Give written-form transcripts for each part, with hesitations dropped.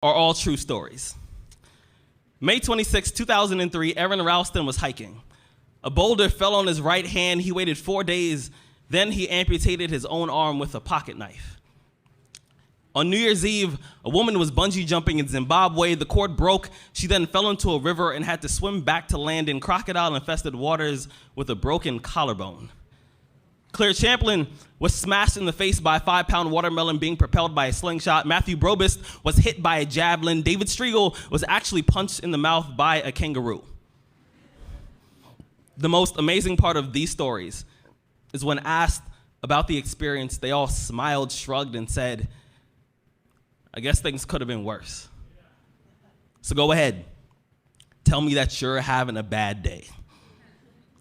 are all true stories. May 26, 2003, Aaron Ralston was hiking. A boulder fell on his right hand. He waited 4 days. Then he amputated his own arm with a pocket knife. On New Year's Eve, a woman was bungee jumping in Zimbabwe. The cord broke. She then fell into a river and had to swim back to land in crocodile-infested waters with a broken collarbone. Claire Champlin was smashed in the face by a 5-pound watermelon being propelled by a slingshot. Matthew Brobist was hit by a javelin. David Striegel was actually punched in the mouth by a kangaroo. The most amazing part of these stories is when asked about the experience, they all smiled, shrugged, and said, I guess things could have been worse. So go ahead. Tell me that you're having a bad day.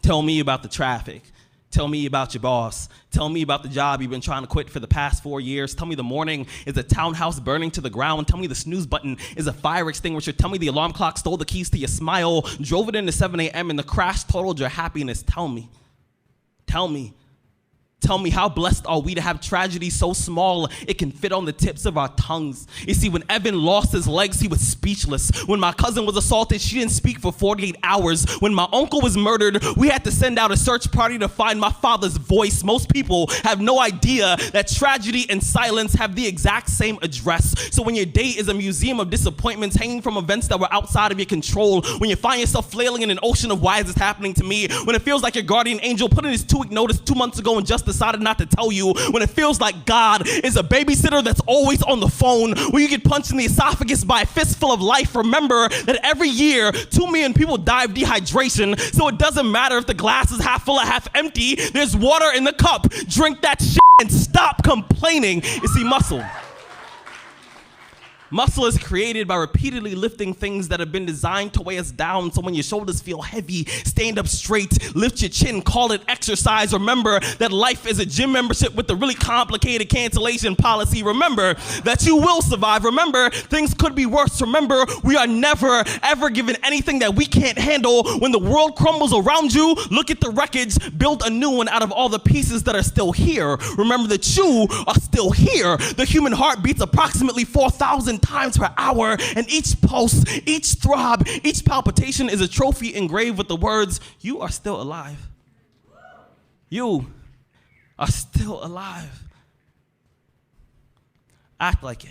Tell me about the traffic. Tell me about your boss. Tell me about the job you've been trying to quit for the past 4 years. Tell me the morning is a townhouse burning to the ground. Tell me the snooze button is a fire extinguisher. Tell me the alarm clock stole the keys to your smile, drove it into 7 a.m. and the crash totaled your happiness. Tell me. Tell me. Tell me, how blessed are we to have tragedy so small it can fit on the tips of our tongues? You see, when Evan lost his legs, he was speechless. When my cousin was assaulted, she didn't speak for 48 hours. When my uncle was murdered, we had to send out a search party to find my father's voice. Most people have no idea that tragedy and silence have the exact same address. So when your day is a museum of disappointments hanging from events that were outside of your control, when you find yourself flailing in an ocean of why is this happening to me, when it feels like your guardian angel put in his 2-week notice 2 months ago and just decided not to tell you, when it feels like God is a babysitter that's always on the phone, when you get punched in the esophagus by a fistful of life, remember that every year 2 million people die of dehydration, so it doesn't matter if the glass is half full or half empty, there's water in the cup. Drink that shit and stop complaining. You see, Muscle is created by repeatedly lifting things that have been designed to weigh us down. So when your shoulders feel heavy, stand up straight, lift your chin, call it exercise. Remember that life is a gym membership with a really complicated cancellation policy. Remember that you will survive. Remember, things could be worse. Remember, we are never, ever given anything that we can't handle. When the world crumbles around you, look at the wreckage, build a new one out of all the pieces that are still here. Remember that you are still here. The human heart beats approximately 4,000 times per hour, and each pulse, each throb, each palpitation is a trophy engraved with the words, you are still alive. You are still alive. Act like it.